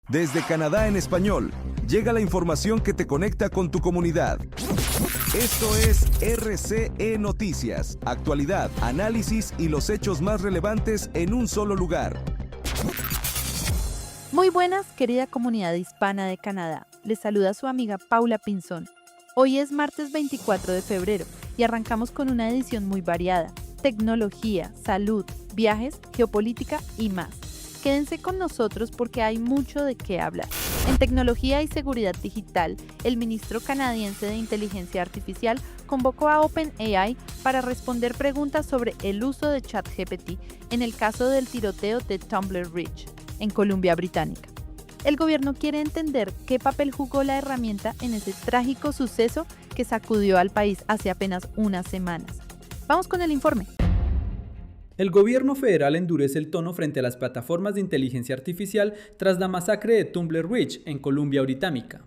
Desde Canadá en español, llega la información que te conecta con tu comunidad. Esto es RCE Noticias, actualidad, análisis y los hechos más relevantes en un solo lugar. Muy buenas, querida comunidad hispana de Canadá. Les saluda su amiga Paula Pinzón. Hoy es martes 24 de febrero y arrancamos con una edición muy variada. Tecnología, salud, viajes, geopolítica y más. Quédense con nosotros porque hay mucho de qué hablar. En tecnología y seguridad digital, el ministro canadiense de Inteligencia Artificial convocó a OpenAI para responder preguntas sobre el uso de ChatGPT en el caso del tiroteo de Tumblr Ridge, en Columbia Británica. El gobierno quiere entender qué papel jugó la herramienta en ese trágico suceso que sacudió al país hace apenas unas semanas. Vamos con el informe. El gobierno federal endurece el tono frente a las plataformas de inteligencia artificial tras la masacre de Tumblr Ridge en Columbia Británica.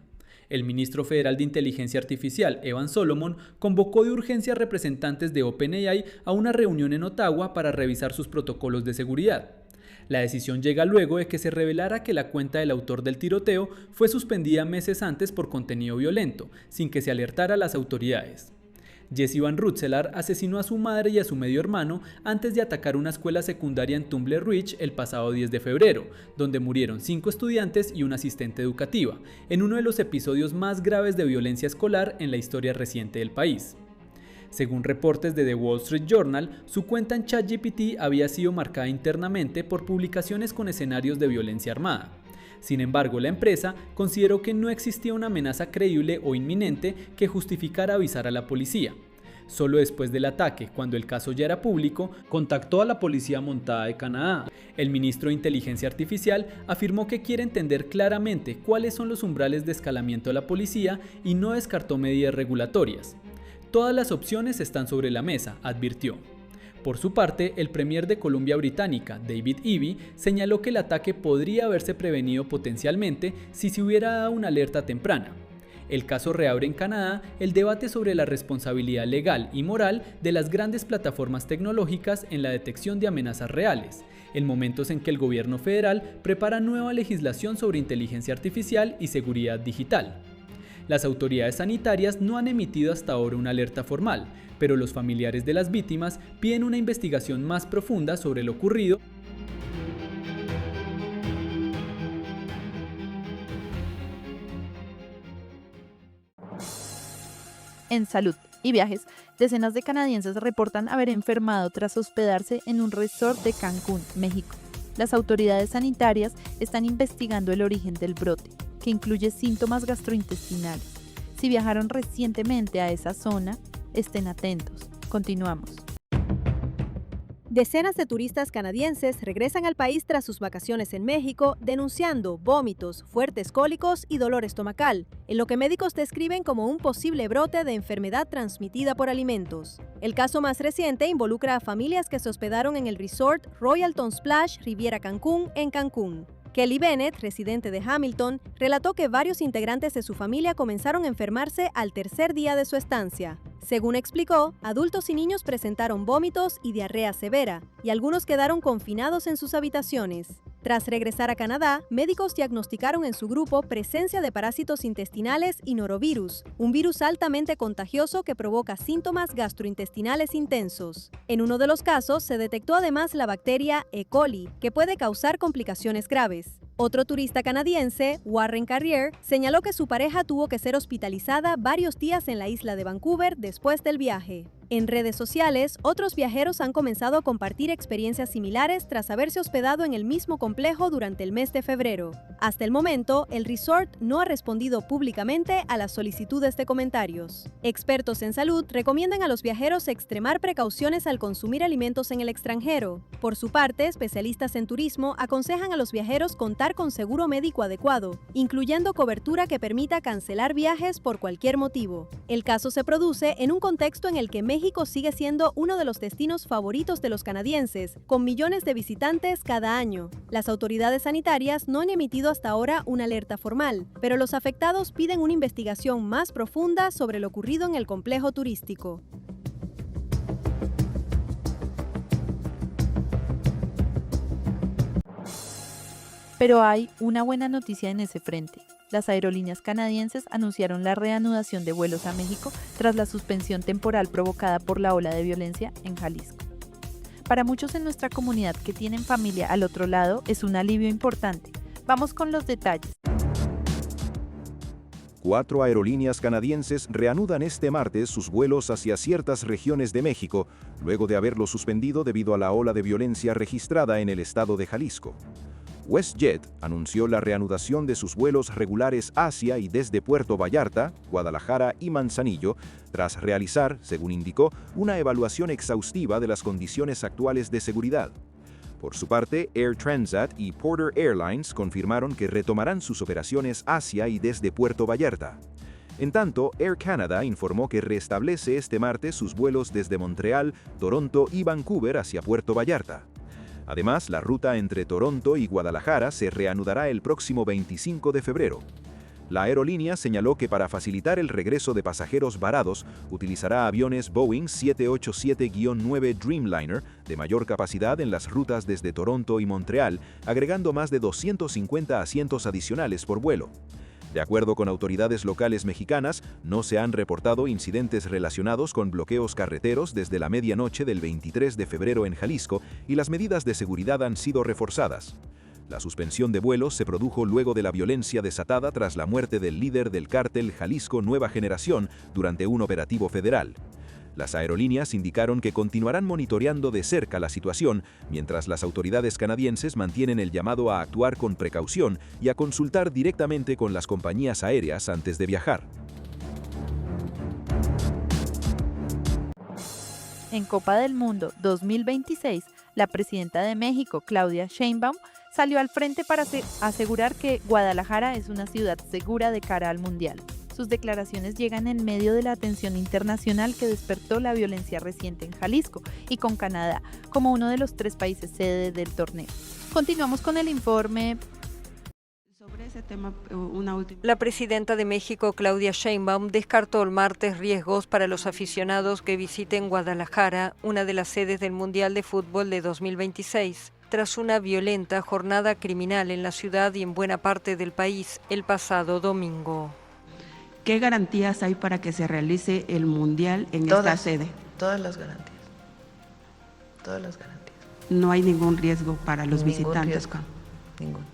El ministro federal de Inteligencia Artificial, Evan Solomon, convocó de urgencia a representantes de OpenAI a una reunión en Ottawa para revisar sus protocolos de seguridad. La decisión llega luego de que se revelara que la cuenta del autor del tiroteo fue suspendida meses antes por contenido violento, sin que se alertara a las autoridades. Jesse Van Rutzelar asesinó a su madre y a su medio hermano antes de atacar una escuela secundaria en Tumblr Ridge el pasado 10 de febrero, donde murieron 5 estudiantes y una asistente educativa, en uno de los episodios más graves de violencia escolar en la historia reciente del país. Según reportes de The Wall Street Journal, su cuenta en ChatGPT había sido marcada internamente por publicaciones con escenarios de violencia armada. Sin embargo, la empresa consideró que no existía una amenaza creíble o inminente que justificara avisar a la policía. Solo después del ataque, cuando el caso ya era público, contactó a la Policía Montada de Canadá. El ministro de Inteligencia Artificial afirmó que quiere entender claramente cuáles son los umbrales de escalamiento de la policía y no descartó medidas regulatorias. Todas las opciones están sobre la mesa, advirtió. Por su parte, el premier de Columbia Británica, David Eby, señaló que el ataque podría haberse prevenido potencialmente si se hubiera dado una alerta temprana. El caso reabre en Canadá el debate sobre la responsabilidad legal y moral de las grandes plataformas tecnológicas en la detección de amenazas reales, en momentos en que el gobierno federal prepara nueva legislación sobre inteligencia artificial y seguridad digital. Las autoridades sanitarias no han emitido hasta ahora una alerta formal, pero los familiares de las víctimas piden una investigación más profunda sobre lo ocurrido. En salud y viajes, decenas de canadienses reportan haber enfermado tras hospedarse en un resort de Cancún, México. Las autoridades sanitarias están investigando el origen del brote, que incluye síntomas gastrointestinales. Si viajaron recientemente a esa zona, estén atentos. Continuamos. Decenas de turistas canadienses regresan al país tras sus vacaciones en México, denunciando vómitos, fuertes cólicos y dolor estomacal, en lo que médicos describen como un posible brote de enfermedad transmitida por alimentos. El caso más reciente involucra a familias que se hospedaron en el resort Royalton Splash Riviera Cancún, en Cancún. Kelly Bennett, residente de Hamilton, relató que varios integrantes de su familia comenzaron a enfermarse al tercer día de su estancia. Según explicó, adultos y niños presentaron vómitos y diarrea severa, y algunos quedaron confinados en sus habitaciones. Tras regresar a Canadá, médicos diagnosticaron en su grupo presencia de parásitos intestinales y norovirus, un virus altamente contagioso que provoca síntomas gastrointestinales intensos. En uno de los casos se detectó además la bacteria E. coli, que puede causar complicaciones graves. Otro turista canadiense, Warren Carrier, señaló que su pareja tuvo que ser hospitalizada varios días en la isla de Vancouver después del viaje. En redes sociales, otros viajeros han comenzado a compartir experiencias similares tras haberse hospedado en el mismo complejo durante el mes de febrero. Hasta el momento, el resort no ha respondido públicamente a las solicitudes de comentarios. Expertos en salud recomiendan a los viajeros extremar precauciones al consumir alimentos en el extranjero. Por su parte, especialistas en turismo aconsejan a los viajeros contar con seguro médico adecuado, incluyendo cobertura que permita cancelar viajes por cualquier motivo. El caso se produce en un contexto en el que México sigue siendo uno de los destinos favoritos de los canadienses, con millones de visitantes cada año. Las autoridades sanitarias no han emitido hasta ahora una alerta formal, pero los afectados piden una investigación más profunda sobre lo ocurrido en el complejo turístico. Pero hay una buena noticia en ese frente. Las aerolíneas canadienses anunciaron la reanudación de vuelos a México tras la suspensión temporal provocada por la ola de violencia en Jalisco. Para muchos en nuestra comunidad que tienen familia al otro lado, es un alivio importante. Vamos con los detalles. 4 aerolíneas canadienses reanudan este martes sus vuelos hacia ciertas regiones de México, luego de haberlos suspendido debido a la ola de violencia registrada en el estado de Jalisco. WestJet anunció la reanudación de sus vuelos regulares hacia y desde Puerto Vallarta, Guadalajara y Manzanillo, tras realizar, según indicó, una evaluación exhaustiva de las condiciones actuales de seguridad. Por su parte, Air Transat y Porter Airlines confirmaron que retomarán sus operaciones hacia y desde Puerto Vallarta. En tanto, Air Canada informó que restablece este martes sus vuelos desde Montreal, Toronto y Vancouver hacia Puerto Vallarta. Además, la ruta entre Toronto y Guadalajara se reanudará el próximo 25 de febrero. La aerolínea señaló que para facilitar el regreso de pasajeros varados, utilizará aviones Boeing 787-9 Dreamliner de mayor capacidad en las rutas desde Toronto y Montreal, agregando más de 250 asientos adicionales por vuelo. De acuerdo con autoridades locales mexicanas, no se han reportado incidentes relacionados con bloqueos carreteros desde la medianoche del 23 de febrero en Jalisco y las medidas de seguridad han sido reforzadas. La suspensión de vuelos se produjo luego de la violencia desatada tras la muerte del líder del cártel Jalisco Nueva Generación durante un operativo federal. Las aerolíneas indicaron que continuarán monitoreando de cerca la situación, mientras las autoridades canadienses mantienen el llamado a actuar con precaución y a consultar directamente con las compañías aéreas antes de viajar. En Copa del Mundo 2026, la presidenta de México, Claudia Sheinbaum, salió al frente para asegurar que Guadalajara es una ciudad segura de cara al Mundial. Sus declaraciones llegan en medio de la atención internacional que despertó la violencia reciente en Jalisco y con Canadá como uno de los 3 países sede del torneo. Continuamos con el informe. Sobre ese tema, una última. La presidenta de México, Claudia Sheinbaum, descartó el martes riesgos para los aficionados que visiten Guadalajara, una de las sedes del Mundial de Fútbol de 2026. Tras una violenta jornada criminal en la ciudad y en buena parte del país el pasado domingo. ¿Qué garantías hay para que se realice el Mundial en esta sede? Todas las garantías. Todas las garantías. No hay ningún riesgo para los visitantes. Ningún.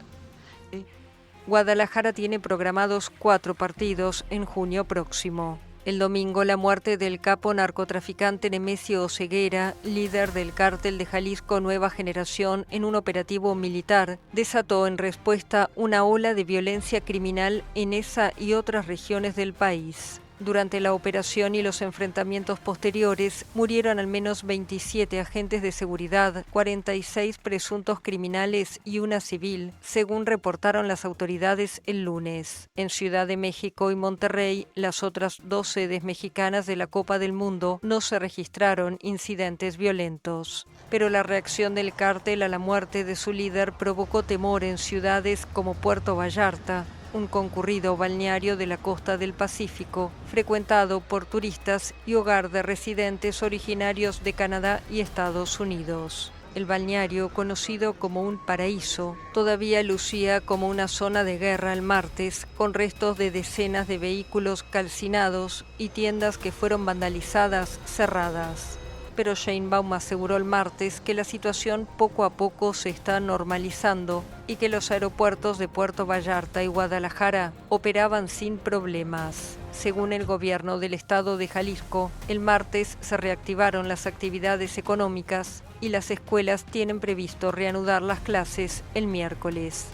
Guadalajara tiene programados 4 partidos en junio próximo. El domingo, la muerte del capo narcotraficante Nemesio Oseguera, líder del cártel de Jalisco Nueva Generación en un operativo militar, desató en respuesta una ola de violencia criminal en esa y otras regiones del país. Durante la operación y los enfrentamientos posteriores, murieron al menos 27 agentes de seguridad, 46 presuntos criminales y una civil, según reportaron las autoridades el lunes. En Ciudad de México y Monterrey, las otras 2 sedes mexicanas de la Copa del Mundo, no se registraron incidentes violentos. Pero la reacción del cártel a la muerte de su líder provocó temor en ciudades como Puerto Vallarta, un concurrido balneario de la costa del Pacífico, frecuentado por turistas y hogar de residentes originarios de Canadá y Estados Unidos. El balneario, conocido como un paraíso, todavía lucía como una zona de guerra el martes, con restos de decenas de vehículos calcinados y tiendas que fueron vandalizadas, cerradas. Pero Sheinbaum aseguró el martes que la situación poco a poco se está normalizando y que los aeropuertos de Puerto Vallarta y Guadalajara operaban sin problemas. Según el gobierno del estado de Jalisco, el martes se reactivaron las actividades económicas y las escuelas tienen previsto reanudar las clases el miércoles.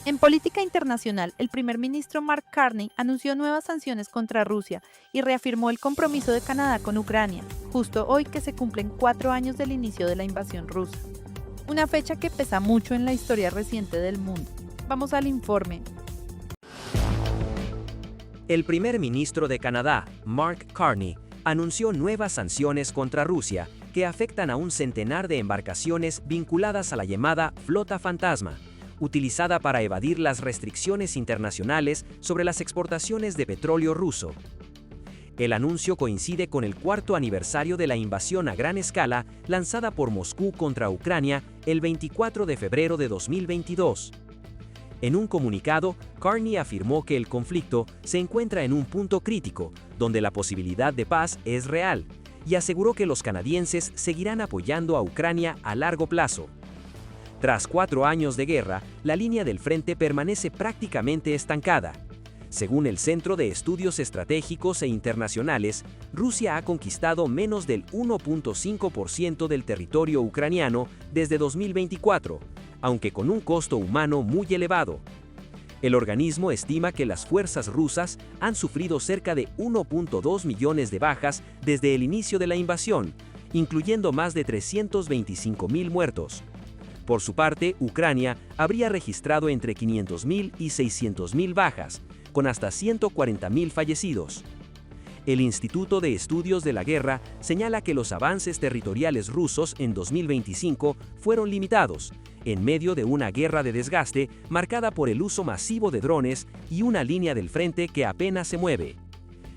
En política internacional, el primer ministro Mark Carney anunció nuevas sanciones contra Rusia y reafirmó el compromiso de Canadá con Ucrania, justo hoy que se cumplen 4 años del inicio de la invasión rusa. Una fecha que pesa mucho en la historia reciente del mundo. Vamos al informe. El primer ministro de Canadá, Mark Carney, anunció nuevas sanciones contra Rusia que afectan a un centenar de embarcaciones vinculadas a la llamada Flota Fantasma, utilizada para evadir las restricciones internacionales sobre las exportaciones de petróleo ruso. El anuncio coincide con el 4º aniversario de la invasión a gran escala lanzada por Moscú contra Ucrania el 24 de febrero de 2022. En un comunicado, Carney afirmó que el conflicto se encuentra en un punto crítico, donde la posibilidad de paz es real, y aseguró que los canadienses seguirán apoyando a Ucrania a largo plazo. Tras 4 años de guerra, la línea del frente permanece prácticamente estancada. Según el Centro de Estudios Estratégicos e Internacionales, Rusia ha conquistado menos del 1.5% del territorio ucraniano desde 2024, aunque con un costo humano muy elevado. El organismo estima que las fuerzas rusas han sufrido cerca de 1.2 millones de bajas desde el inicio de la invasión, incluyendo más de 325.000 muertos. Por su parte, Ucrania habría registrado entre 500.000 y 600.000 bajas, con hasta 140.000 fallecidos. El Instituto de Estudios de la Guerra señala que los avances territoriales rusos en 2025 fueron limitados, en medio de una guerra de desgaste marcada por el uso masivo de drones y una línea del frente que apenas se mueve.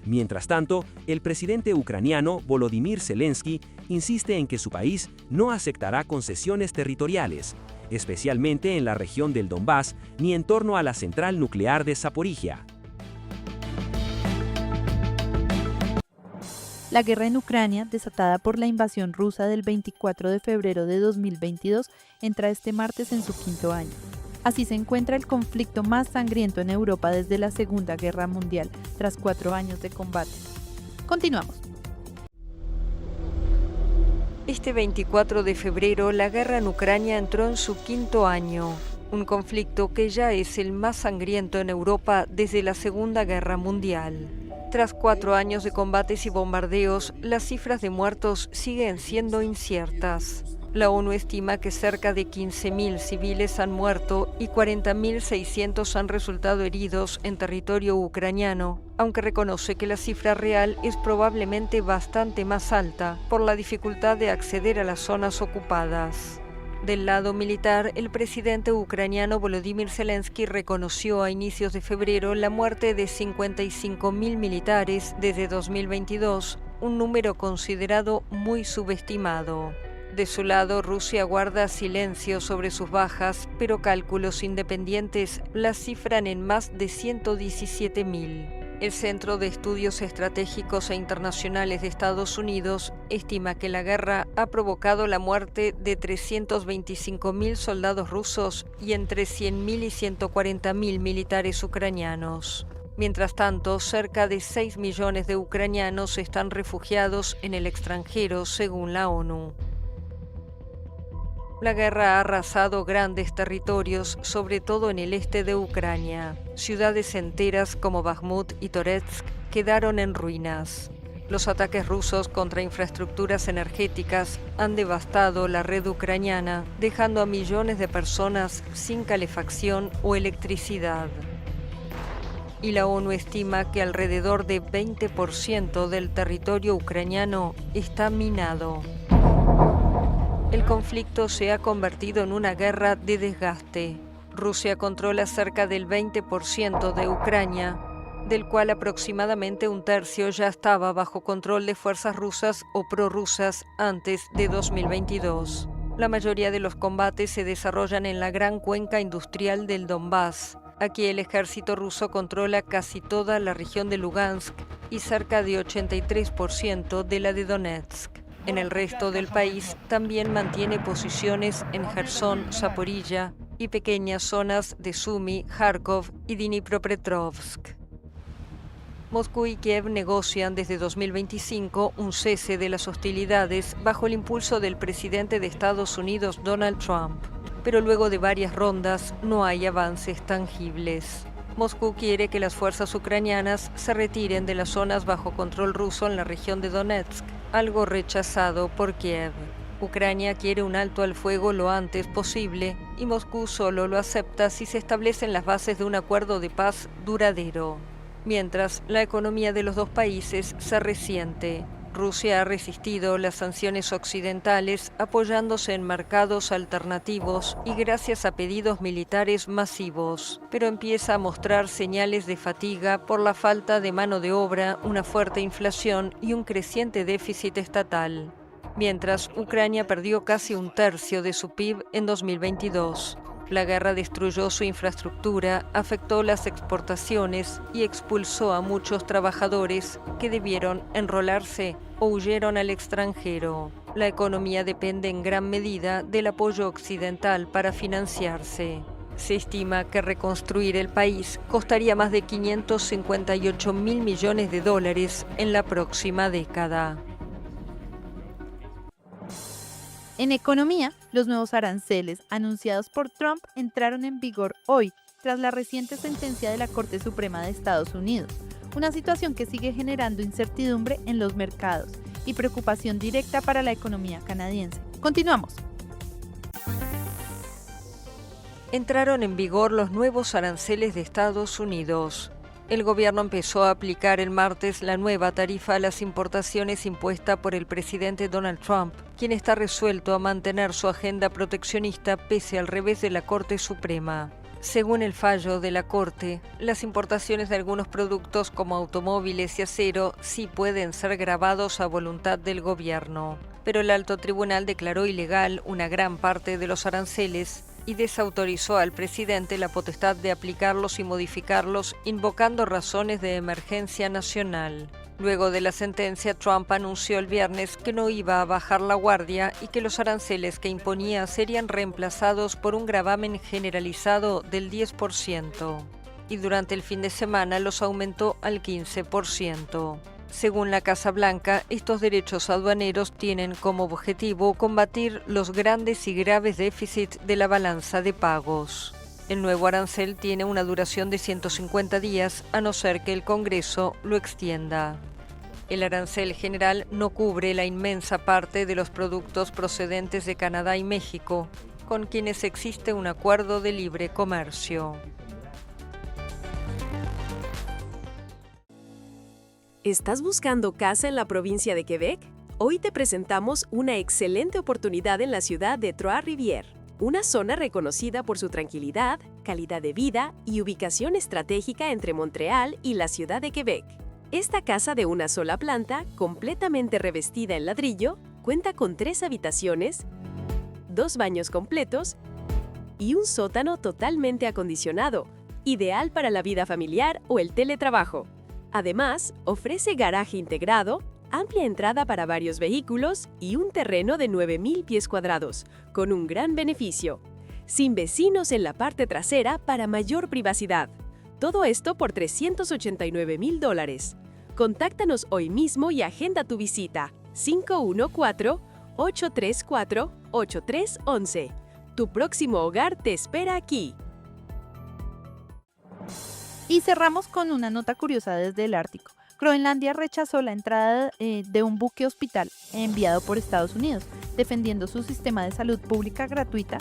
Mientras tanto, el presidente ucraniano Volodymyr Zelensky insiste en que su país no aceptará concesiones territoriales, especialmente en la región del Donbass ni en torno a la central nuclear de Zaporizhia. La guerra en Ucrania, desatada por la invasión rusa del 24 de febrero de 2022, entra este martes en su 5º año. Así se encuentra el conflicto más sangriento en Europa desde la Segunda Guerra Mundial, tras 4 años de combate. Continuamos. Este 24 de febrero, la guerra en Ucrania entró en su 5º año, un conflicto que ya es el más sangriento en Europa desde la Segunda Guerra Mundial. Tras 4 años de combates y bombardeos, las cifras de muertos siguen siendo inciertas. La ONU estima que cerca de 15.000 civiles han muerto y 40.600 han resultado heridos en territorio ucraniano, aunque reconoce que la cifra real es probablemente bastante más alta por la dificultad de acceder a las zonas ocupadas. Del lado militar, el presidente ucraniano Volodymyr Zelensky reconoció a inicios de febrero la muerte de 55.000 militares desde 2022, un número considerado muy subestimado. De su lado, Rusia guarda silencio sobre sus bajas, pero cálculos independientes las cifran en más de 117.000. El Centro de Estudios Estratégicos e Internacionales de Estados Unidos estima que la guerra ha provocado la muerte de 325.000 soldados rusos y entre 100.000 y 140.000 militares ucranianos. Mientras tanto, cerca de 6 millones de ucranianos están refugiados en el extranjero, según la ONU. La guerra ha arrasado grandes territorios, sobre todo en el este de Ucrania. Ciudades enteras como Bakhmut y Toretsk quedaron en ruinas. Los ataques rusos contra infraestructuras energéticas han devastado la red ucraniana, dejando a millones de personas sin calefacción o electricidad. Y la ONU estima que alrededor de 20% del territorio ucraniano está minado. El conflicto se ha convertido en una guerra de desgaste. Rusia controla cerca del 20% de Ucrania, del cual aproximadamente un tercio ya estaba bajo control de fuerzas rusas o prorrusas antes de 2022. La mayoría de los combates se desarrollan en la gran cuenca industrial del Donbass. Aquí el ejército ruso controla casi toda la región de Lugansk y cerca de 83% de la de Donetsk. En el resto del país también mantiene posiciones en Jersón, Zaporizhia y pequeñas zonas de Sumy, Kharkov y Dnipropetrovsk. Moscú y Kiev negocian desde 2025 un cese de las hostilidades bajo el impulso del presidente de Estados Unidos, Donald Trump. Pero luego de varias rondas no hay avances tangibles. Moscú quiere que las fuerzas ucranianas se retiren de las zonas bajo control ruso en la región de Donetsk, algo rechazado por Kiev. Ucrania quiere un alto al fuego lo antes posible y Moscú solo lo acepta si se establecen las bases de un acuerdo de paz duradero. Mientras, la economía de los dos países se resiente. Rusia ha resistido las sanciones occidentales apoyándose en mercados alternativos y gracias a pedidos militares masivos, pero empieza a mostrar señales de fatiga por la falta de mano de obra, una fuerte inflación y un creciente déficit estatal. Mientras, Ucrania perdió casi un tercio de su PIB en 2022. La guerra destruyó su infraestructura, afectó las exportaciones y expulsó a muchos trabajadores que debieron enrolarse o huyeron al extranjero. La economía depende en gran medida del apoyo occidental para financiarse. Se estima que reconstruir el país costaría más de 558.000 millones de dólares en la próxima década. En economía, los nuevos aranceles anunciados por Trump entraron en vigor hoy, tras la reciente sentencia de la Corte Suprema de Estados Unidos, una situación que sigue generando incertidumbre en los mercados y preocupación directa para la economía canadiense. Continuamos. Entraron en vigor los nuevos aranceles de Estados Unidos. El gobierno empezó a aplicar el martes la nueva tarifa a las importaciones impuesta por el presidente Donald Trump, quien está resuelto a mantener su agenda proteccionista pese al revés de la Corte Suprema. Según el fallo de la Corte, las importaciones de algunos productos como automóviles y acero sí pueden ser gravados a voluntad del gobierno, pero el alto tribunal declaró ilegal una gran parte de los aranceles y desautorizó al presidente la potestad de aplicarlos y modificarlos, invocando razones de emergencia nacional. Luego de la sentencia, Trump anunció el viernes que no iba a bajar la guardia y que los aranceles que imponía serían reemplazados por un gravamen generalizado del 10%. Y durante el fin de semana los aumentó al 15%. Según la Casa Blanca, estos derechos aduaneros tienen como objetivo combatir los grandes y graves déficits de la balanza de pagos. El nuevo arancel tiene una duración de 150 días, a no ser que el Congreso lo extienda. El arancel general no cubre la inmensa parte de los productos procedentes de Canadá y México, con quienes existe un acuerdo de libre comercio. ¿Estás buscando casa en la provincia de Quebec? Hoy te presentamos una excelente oportunidad en la ciudad de Trois-Rivières, una zona reconocida por su tranquilidad, calidad de vida y ubicación estratégica entre Montreal y la ciudad de Quebec. Esta casa de una sola planta, completamente revestida en ladrillo, cuenta con 3 habitaciones, 2 baños completos y un sótano totalmente acondicionado, ideal para la vida familiar o el teletrabajo. Además, ofrece garaje integrado, amplia entrada para varios vehículos y un terreno de 9,000 pies cuadrados, con un gran beneficio. Sin vecinos en la parte trasera para mayor privacidad. Todo esto por $389,000. Contáctanos hoy mismo y agenda tu visita. 514-834-8311. Tu próximo hogar te espera aquí. Y cerramos con una nota curiosa desde el Ártico. Groenlandia rechazó la entrada de un buque hospital enviado por Estados Unidos, defendiendo su sistema de salud pública gratuita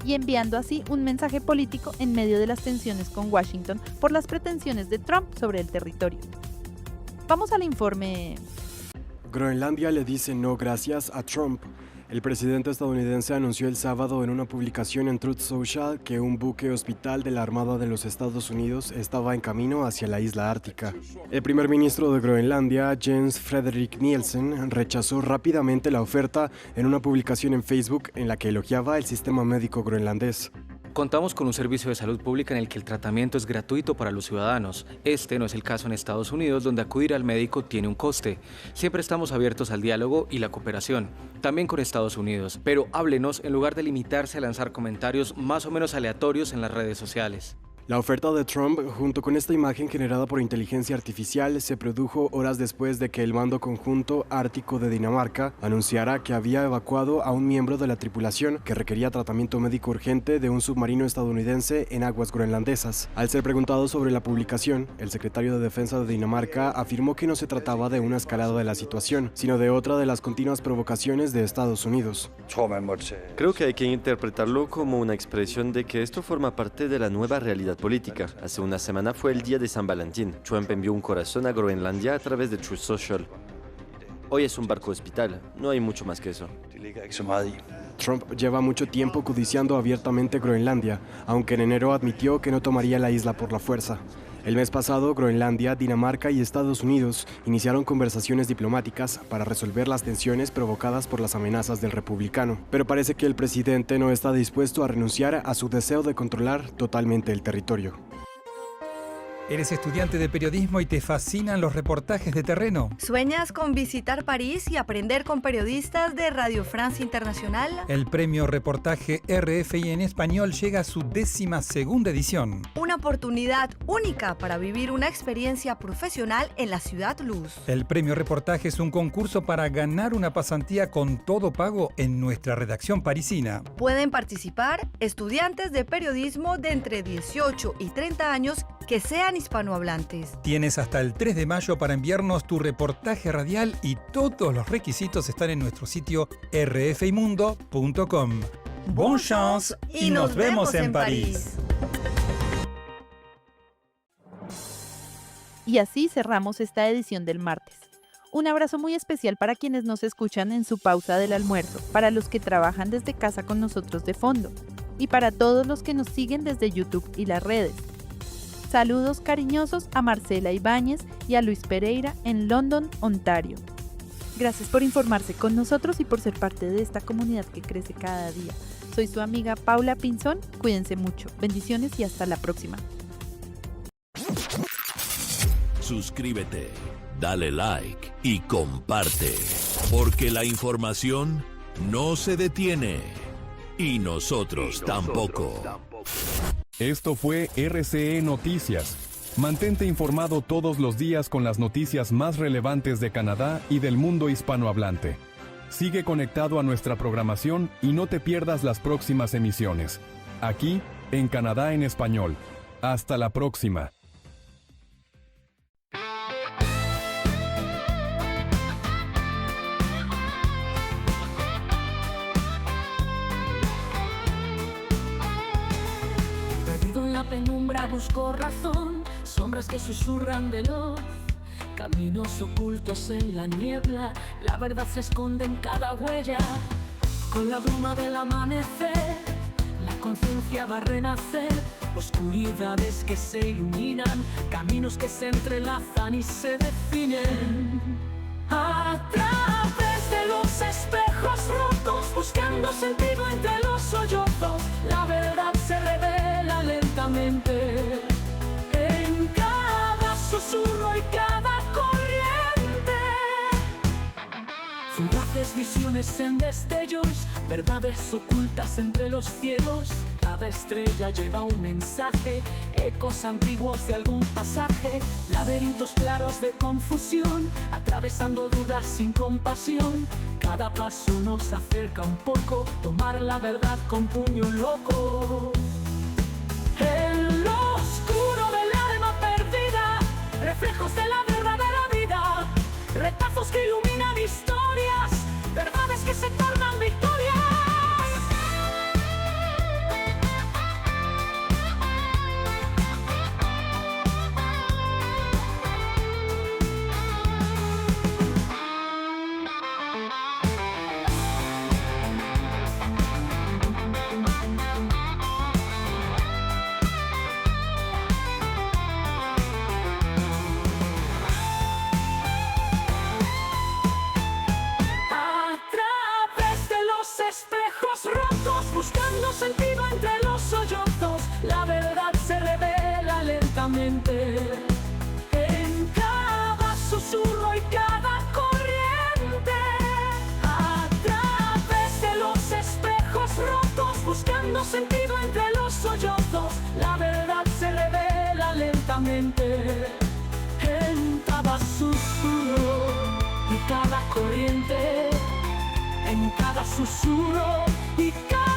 y enviando así un mensaje político en medio de las tensiones con Washington por las pretensiones de Trump sobre el territorio. Vamos al informe. Groenlandia le dice no gracias a Trump. El presidente estadounidense anunció el sábado en una publicación en Truth Social que un buque hospital de la Armada de los Estados Unidos estaba en camino hacia la isla ártica. El primer ministro de Groenlandia, Jens Frederik Nielsen, rechazó rápidamente la oferta en una publicación en Facebook en la que elogiaba el sistema médico groenlandés. Contamos con un servicio de salud pública en el que el tratamiento es gratuito para los ciudadanos. Este no es el caso en Estados Unidos, donde acudir al médico tiene un coste. Siempre estamos abiertos al diálogo y la cooperación, también con Estados Unidos. Pero háblenos en lugar de limitarse a lanzar comentarios más o menos aleatorios en las redes sociales. La oferta de Trump, junto con esta imagen generada por inteligencia artificial, se produjo horas después de que el Mando Conjunto Ártico de Dinamarca anunciara que había evacuado a un miembro de la tripulación que requería tratamiento médico urgente de un submarino estadounidense en aguas groenlandesas. Al ser preguntado sobre la publicación, el secretario de Defensa de Dinamarca afirmó que no se trataba de una escalada de la situación, sino de otra de las continuas provocaciones de Estados Unidos. Creo que hay que interpretarlo como una expresión de que esto forma parte de la nueva realidad política. Hace una semana fue el día de San Valentín. Trump envió un corazón a Groenlandia a través de Truth Social. Hoy es un barco de hospital, no hay mucho más que eso. Trump lleva mucho tiempo codiciando abiertamente Groenlandia, aunque en enero admitió que no tomaría la isla por la fuerza. El mes pasado, Groenlandia, Dinamarca y Estados Unidos iniciaron conversaciones diplomáticas para resolver las tensiones provocadas por las amenazas del republicano. Pero parece que el presidente no está dispuesto a renunciar a su deseo de controlar totalmente el territorio. ¿Eres estudiante de periodismo y te fascinan los reportajes de terreno? ¿Sueñas con visitar París y aprender con periodistas de Radio France Internacional? El premio Reportaje RFI en Español llega a su 12ª edición. Una oportunidad única para vivir una experiencia profesional en la Ciudad Luz. El premio Reportaje es un concurso para ganar una pasantía con todo pago en nuestra redacción parisina. Pueden participar estudiantes de periodismo de entre 18 y 30 años que sean hispanohablantes. Tienes hasta el 3 de mayo para enviarnos tu reportaje radial y todos los requisitos están en nuestro sitio rfimundo.com. Bon chance y nos vemos en París. Y así cerramos esta edición del martes. Un abrazo muy especial para quienes nos escuchan en su pausa del almuerzo, para los que trabajan desde casa con nosotros de fondo y para todos los que nos siguen desde YouTube y las redes. Saludos cariñosos a Marcela Ibáñez y a Luis Pereira en London, Ontario. Gracias por informarse con nosotros y por ser parte de esta comunidad que crece cada día. Soy su amiga Paula Pinzón. Cuídense mucho. Bendiciones y hasta la próxima. Suscríbete, dale like y comparte, porque la información no se detiene y nosotros tampoco. Esto fue RCE Noticias. Mantente informado todos los días con las noticias más relevantes de Canadá y del mundo hispanohablante. Sigue conectado a nuestra programación y no te pierdas las próximas emisiones. Aquí, en Canadá en Español. Hasta la próxima. Penumbra busco razón, sombras que susurran veloz, caminos ocultos en la niebla, la verdad se esconde en cada huella. Con la bruma del amanecer, la conciencia va a renacer, oscuridades que se iluminan, caminos que se entrelazan y se definen. A través de los espejos rotos, buscando sentido entre los sollozos, la verdad se revela lentamente en cada susurro y cada corriente. Fugaces visiones en destellos, verdades ocultas entre los cielos. Cada estrella lleva un mensaje, ecos antiguos de algún pasaje, laberintos claros de confusión, atravesando dudas sin compasión. Cada paso nos acerca un poco, tomar la verdad con puño loco. En lo oscuro del alma perdida, reflejos de la verdadera vida, retazos que iluminan historias, verdades que se tornan victorias. Buscando sentido entre los sollozos, la verdad se revela lentamente en cada susurro y cada corriente. A través de los espejos rotos, buscando sentido entre los sollozos, la verdad se revela lentamente en cada susurro y cada corriente, en cada susurro y cada